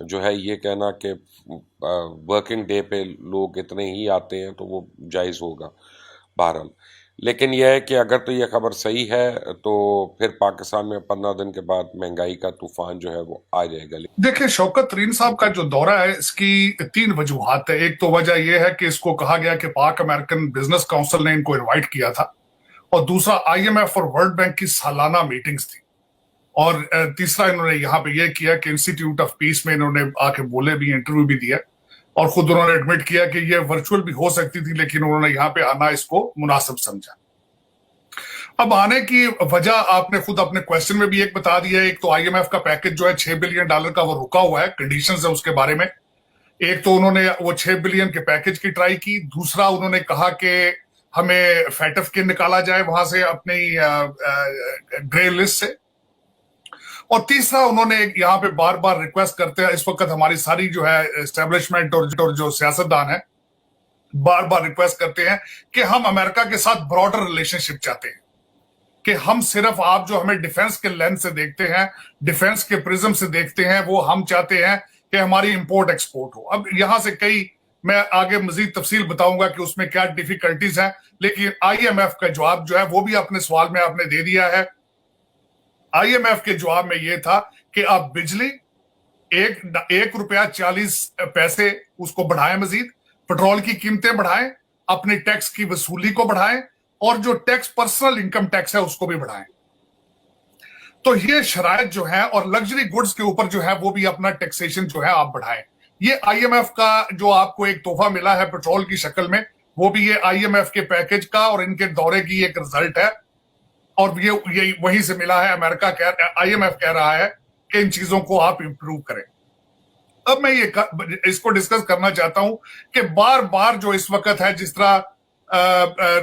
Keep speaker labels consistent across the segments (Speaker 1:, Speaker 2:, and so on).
Speaker 1: जो है ये कहना कि वर्किंग डे पे लोग इतने ही आते हैं तो वो जायज़ होगा बहरहाल। लेकिन यह है कि अगर तो ये खबर सही है तो फिर पाकिस्तान में 15 दिन के बाद महंगाई का तूफान जो है वो आ जाएगा।
Speaker 2: देखिए, शौकत तरीन साहब का जो दौरा है इसकी तीन वजूहात है। एक तो वजह यह है कि इसको कहा गया कि पाक अमेरिकन बिजनेस काउंसिल ने इनको इनवाइट किया था, और दूसरा आईएमएफ और वर्ल्ड बैंक की सालाना मीटिंग्स थी, और तीसरा इन्होंने यहाँ पे यह किया कि इंस्टीट्यूट ऑफ पीस में इन्होंने आके बोले भी, इंटरव्यू भी दिया, और खुद उन्होंने एडमिट किया कि ये वर्चुअल भी हो सकती थी, लेकिन उन्होंने यहाँ पे आना इसको मुनासिब समझा। अब आने की वजह आपने खुद अपने क्वेश्चन में भी एक बता दिया। एक तो आईएमएफ का पैकेज जो है $6 बिलियन का, वो रुका हुआ है, कंडीशंस है उसके बारे में। एक तो उन्होंने वो 6 बिलियन के पैकेज की ट्राई की, दूसरा उन्होंने कहा कि हमें फैटफ के निकाला जाए वहां से, अपनी ग्रे लिस्ट से, और तीसरा उन्होंने यहाँ पे बार बार रिक्वेस्ट करते हैं, इस वक्त हमारी सारी जो है एस्टेब्लिशमेंट और जो सियासतदान है बार बार रिक्वेस्ट करते हैं कि हम अमेरिका के साथ ब्रॉडर रिलेशनशिप चाहते हैं, कि हम सिर्फ आप जो हमें डिफेंस के लेंस से देखते हैं, डिफेंस के प्रिज्म से देखते हैं, वो हम चाहते हैं कि हमारी इंपोर्ट एक्सपोर्ट हो। अब यहां से कई, मैं आगे मजीद तफसील बताऊंगा कि उसमें क्या डिफिकल्टीज हैं, लेकिन आईएमएफ का जवाब जो है वो भी अपने सवाल में आपने दे दिया है। आईएमएफ के जवाब में यह था कि आप बिजली ₹1.40 उसको बढ़ाएं, मजीद पेट्रोल की कीमतें बढ़ाएं, अपने टैक्स की वसूली को बढ़ाएं, और जो टैक्स पर्सनल इनकम टैक्स है उसको भी बढ़ाएं। तो ये शराइत जो है, और लग्जरी गुड्स के ऊपर जो है वो भी अपना टैक्सेशन जो है आप बढ़ाएं। ये आईएमएफ का जो आपको एक तोहफा मिला है पेट्रोल की शक्ल में, वो भी ये आईएमएफ के पैकेज का और इनके दौरे की एक रिजल्ट है, और ये वहीं से मिला है। आईएमएफ कह रहा है कि इन चीजों को आप इंप्रूव करें। अब मैं इसको डिस्कस करना चाहता हूं कि बार बार जो इस वक्त है, जिस तरह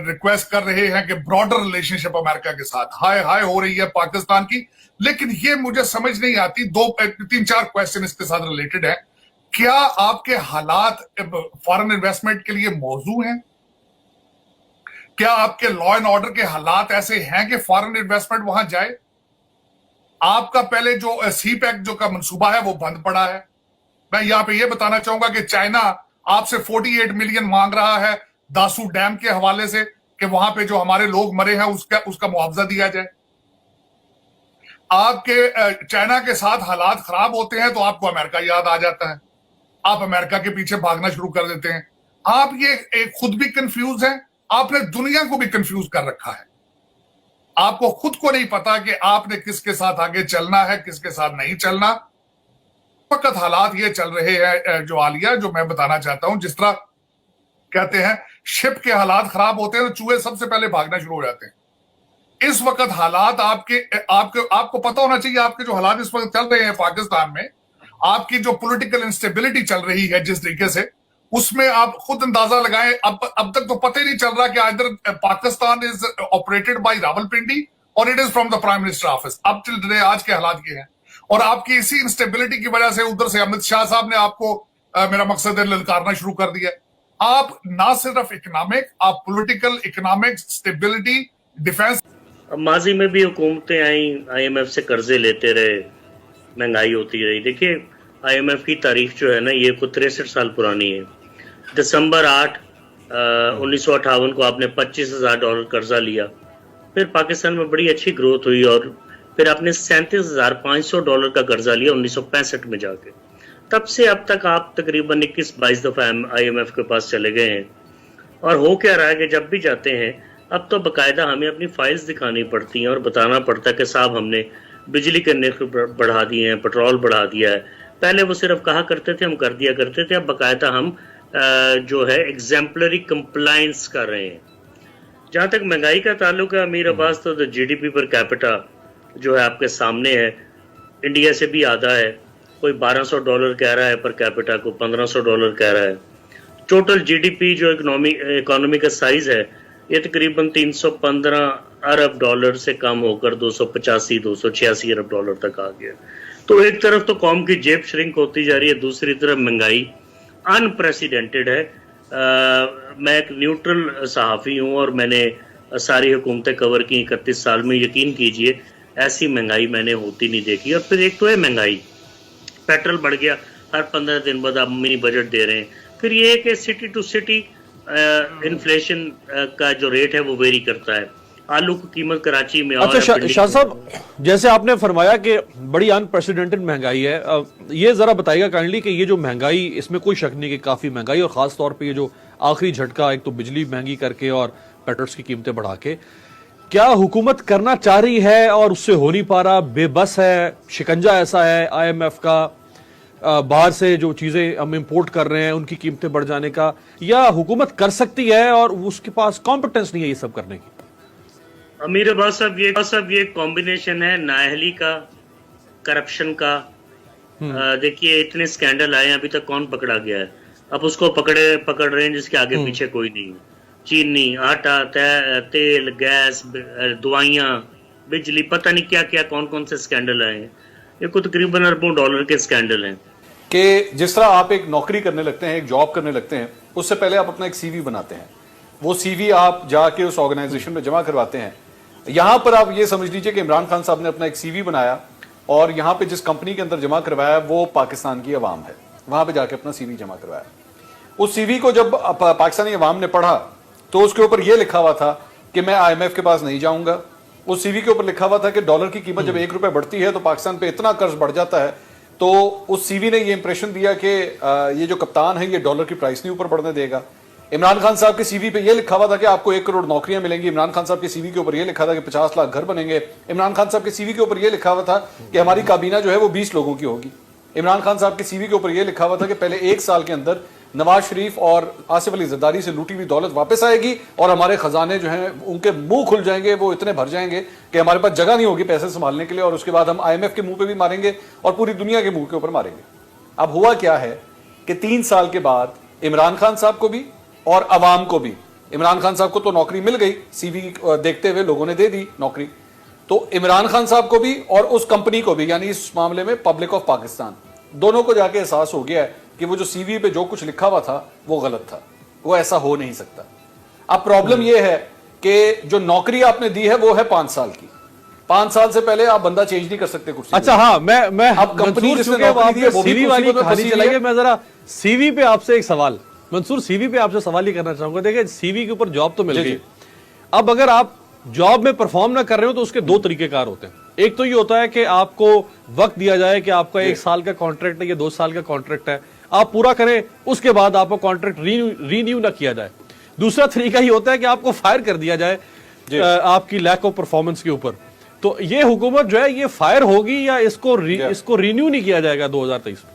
Speaker 2: रिक्वेस्ट कर रहे हैं कि ब्रॉडर रिलेशनशिप अमेरिका के साथ हाय हाय हो रही है पाकिस्तान की, लेकिन ये मुझे समझ नहीं आती। तीन चार क्वेश्चन इसके साथ रिलेटेड है। क्या आपके हालात फॉरेन इन्वेस्टमेंट के लिए मौजू हैं? क्या आपके लॉ एंड ऑर्डर के हालात ऐसे हैं कि फॉरेन इन्वेस्टमेंट वहां जाए? आपका पहले जो सी पैक जो का मंसूबा है वो बंद पड़ा है। मैं यहां पे ये बताना चाहूंगा कि चाइना आपसे 48 मिलियन मांग रहा है दासू डैम के हवाले से, कि वहां पे जो हमारे लोग मरे हैं उसका मुआवजा दिया जाए। आपके चाइना के साथ हालात खराब होते हैं तो आपको अमेरिका याद आ जाता है, आप अमेरिका के पीछे भागना शुरू कर देते हैं। आप ये खुद भी कंफ्यूज हैं, आपने दुनिया को भी कंफ्यूज कर रखा है। आपको खुद को नहीं पता कि आपने किसके साथ आगे चलना है, किसके साथ नहीं चलना। वक्त हालात ये चल रहे हैं जो आलिया, जो मैं बताना चाहता हूं, जिस तरह कहते हैं शिप के हालात खराब होते हैं तो चूहे सबसे पहले भागना शुरू हो जाते हैं। इस वक्त हालात आपको पता होना चाहिए, आपके जो हालात इस वक्त चल रहे हैं पाकिस्तान में, आपकी जो पॉलिटिकल इंस्टेबिलिटी चल रही है जिस तरीके से, उसमें आप खुद अंदाजा लगाएं। अब तक तो पता ही नहीं चल रहा कि either Pakistan is operated by Rawalpindi और it is from the prime minister office. अब टिल टुडे आज के हालात ये हैं, और आपकी इसी इंस्टेबिलिटी की वजह से उधर से अमित शाह साहब ने आपको मेरा मकसद है ललकारना शुरू कर दिया। आप ना सिर्फ इकोनॉमिक, आप पॉलिटिकल, इकोनॉमिक, स्टेबिलिटी, डिफेंस।
Speaker 3: माजी में भी हुकूमतें आई, आईएमएफ से कर्जे लेते रहे, महंगाई होती रही। देखिए, आईएमएफ की तारीख जो है ना, ये कुछ 63 साल पुरानी है। दिसंबर 8 1958 को आपने $25,000 कर्जा लिया, फिर पाकिस्तान में बड़ी अच्छी ग्रोथ हुई, और फिर आपने $37,500 का कर्जा लिया 1965 में जाके। तब से अब तक आप तकरीबन 21-22 दफा आईएमएफ के पास चले गए हैं। और हो क्या रहा है कि जब भी जाते हैं अब तो बाकायदा हमें अपनी फाइल्स दिखानी पड़ती हैं और बताना पड़ता है कि साहब हमने बिजली के निर्ख बढ़ा दिए हैं, पेट्रोल बढ़ा दिया है। पहले वो सिर्फ कहा करते थे, हम कर दिया करते थे, अब बाकायदा हम जो है एग्जाम्पलरी कंप्लायंस कर रहे हैं। जहाँ तक महंगाई का ताल्लुक है अमीर अब्बास, तो जीडीपी पर कैपिटा जो है आपके सामने है, इंडिया से भी आधा है। कोई $1200 कह रहा है पर कैपिटा को $1500 कह रहा है। टोटल जीडीपी जो इकोनॉमी का साइज है ये तकरीबन $315 अरब से कम होकर $285-286 अरब तक आ गया। तो एक तरफ तो कौम की जेब श्रिंक होती जा रही है, दूसरी तरफ महंगाई अनप्रेसिडेंटेड है। मैं एक न्यूट्रल सहाफ़ी हूँ और मैंने सारी हुकूमतें कवर की 31 साल में। यकीन कीजिए ऐसी महंगाई मैंने होती नहीं देखी। और फिर एक तो है महंगाई, पेट्रोल बढ़ गया, हर 15 दिन बाद आप मिनी बजट दे रहे हैं। फिर ये है कि सिटी टू सिटी इन्फ्लेशन का जो रेट है वो वेरी करता है। आलू की कीमत कराची में
Speaker 4: अच्छा शाह साहब, जैसे आपने फरमाया कि बड़ी अनप्रेसिडेंटेड महंगाई है, ये जरा बताइएगा काइंडली कि ये जो महंगाई, इसमें कोई शक नहीं कि काफी महंगाई, और खास तौर पे ये जो आखिरी झटका, एक तो बिजली महंगी करके और पेट्रोल्स की कीमतें बढ़ा के, क्या हुकूमत करना चाह रही है और उससे हो नहीं पा रहा, बेबस है, शिकंजा ऐसा है IMF का, बाहर से जो चीजें हम इंपोर्ट कर रहे हैं उनकी कीमतें बढ़ जाने का, या हुकूमत कर सकती है और उसके पास कॉम्पिटेंस नहीं है ये सब करने की?
Speaker 3: अमीर अब्बास साहब ये कॉम्बिनेशन है नाअहली का, करप्शन का। देखिए इतने स्कैंडल आए हैं, अभी तक कौन पकड़ा गया है? अब उसको पकड़ रहे हैं जिसके आगे पीछे कोई नहीं। चीनी, आटा, तेल, गैस, दवाइयाँ, बिजली, पता नहीं क्या क्या कौन कौन से स्कैंडल आए हैं। ये कुछ तकरीबन अरबों डॉलर के स्कैंडल हैं।
Speaker 5: कि जिस तरह आप एक नौकरी करने लगते हैं, एक जॉब करने लगते हैं, उससे पहले आप अपना एक CV बनाते हैं, वो CV आप जाके उस ऑर्गेनाइजेशन में जमा करवाते हैं। यहां पर आप ये समझ लीजिए कि इमरान खान साहब ने अपना एक CV बनाया और यहां पे जिस कंपनी के अंदर जमा करवाया वो पाकिस्तान की अवाम है, वहां पे जाके अपना CV जमा करवाया। उस CV को जब पाकिस्तानी अवाम ने पढ़ा तो उसके ऊपर यह लिखा हुआ था कि मैं IMF के पास नहीं जाऊंगा। उस CV के ऊपर लिखा हुआ था कि डॉलर की कीमत जब 1 रुपए बढ़ती है तो पाकिस्तान पे इतना कर्ज बढ़ जाता है। तो उस CV ने ये इंप्रेशन दिया कि ये जो कप्तान है ये डॉलर की प्राइस नहीं ऊपर बढ़ने देगा। इमरान खान साहब के CV पे ये लिखा हुआ था कि आपको 1 करोड़ नौकरियां मिलेंगी। इमरान खान साहब के CV के ऊपर ये लिखा था कि 50 लाख घर बनेंगे। इमरान खान साहब के CV के ऊपर ये लिखा हुआ था कि हमारी काबीना जो है वो 20 लोगों की होगी। इमरान खान साहब के CV के ऊपर ये लिखा हुआ था कि पहले 1 साल के अंदर नवाज शरीफ और आसिफ अली जरदारी से लूटी हुई दौलत वापस आएगी और हमारे खजाने जो हैं उनके मुंह खुल जाएंगे, वो इतने भर जाएंगे कि हमारे पास जगह नहीं होगी पैसे संभालने के लिए, और उसके बाद हम IMF के मुंह पे भी मारेंगे और पूरी दुनिया के मुंह के ऊपर मारेंगे। अब हुआ क्या है कि 3 साल के बाद इमरान खान साहब को भी और अवाम को भी, इमरान खान साहब को तो नौकरी मिल गई, CV देखते हुए लोगों ने दे दी नौकरी, तो इमरान खान साहब को भी और उस कंपनी को भी, यानी इस मामले में पब्लिक ऑफ पाकिस्तान, दोनों को जाके एहसास हो गया है कि वो जो CV पे जो कुछ लिखा हुआ था वो गलत था, वो ऐसा हो नहीं सकता। अब प्रॉब्लम ये है कि जो नौकरी आपने दी है वो है 5 साल की। 5 साल से पहले आप बंदा चेंज नहीं कर सकते कुछ।
Speaker 4: अच्छा हाँ, मैं
Speaker 5: अब कंपनी जिसने नौकरी दी है वो भी
Speaker 4: CV वाली
Speaker 5: मुसीबत में
Speaker 4: कहानी
Speaker 5: फंसी
Speaker 4: चलाइए।
Speaker 5: है।
Speaker 4: मैं जरा CV पे आपसे एक सवाल, मंसूर, CV पे आपसे सवाल ही करना चाहूंगा। देखिए CV के ऊपर जॉब तो मिल गई, अब अगर आप जॉब में परफॉर्म ना कर रहे हो तो उसके 2 तरीकेकार होते हैं। एक तो ये होता है कि आपको वक्त दिया जाए कि आपका 1 साल का कॉन्ट्रैक्ट है या 2 साल का कॉन्ट्रैक्ट है, आप पूरा करें, उसके बाद आपको कॉन्ट्रैक्ट रीन्यू ना किया जाए। दूसरा तरीका ये होता है कि आपको फायर कर दिया जाए आपकी लैक ऑफ परफॉर्मेंस के ऊपर। तो ये हुकूमत जो है ये फायर होगी या इसको रीन्यू नहीं किया जाएगा 2023 में?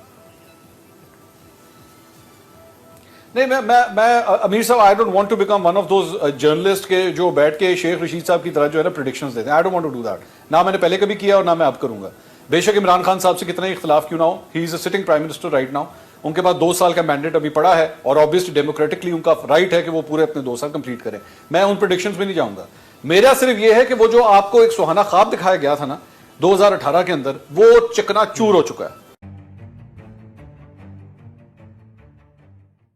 Speaker 5: नहीं, मैं Amir sahab, I don't want to become one of those journalist के जो बैठ के शेख रशीद साहब की तरह जो है ना प्रेडिक्शंस देते हैं। I don't want to do that. ना मैंने पहले कभी किया और ना मैं अब करूंगा। बेशक इमरान खान साहब से कितना ही इख्तिलाफ क्यों ना हो, he is a sitting prime minister right now. उनके पास 2 साल का मैंडेट अभी पड़ा है और ऑब्वियसली डेमोक्रेटिकली उनका राइट है कि वो पूरे अपने 2 साल कंप्लीट करें। मैं उन प्रेडिक्शंस में नहीं जाऊंगा। मेरा सिर्फ ये है कि वो जो आपको एक सुहाना ख्वाब दिखाया गया था ना 2018 के अंदर, वो चकनाचूर हो चुका है।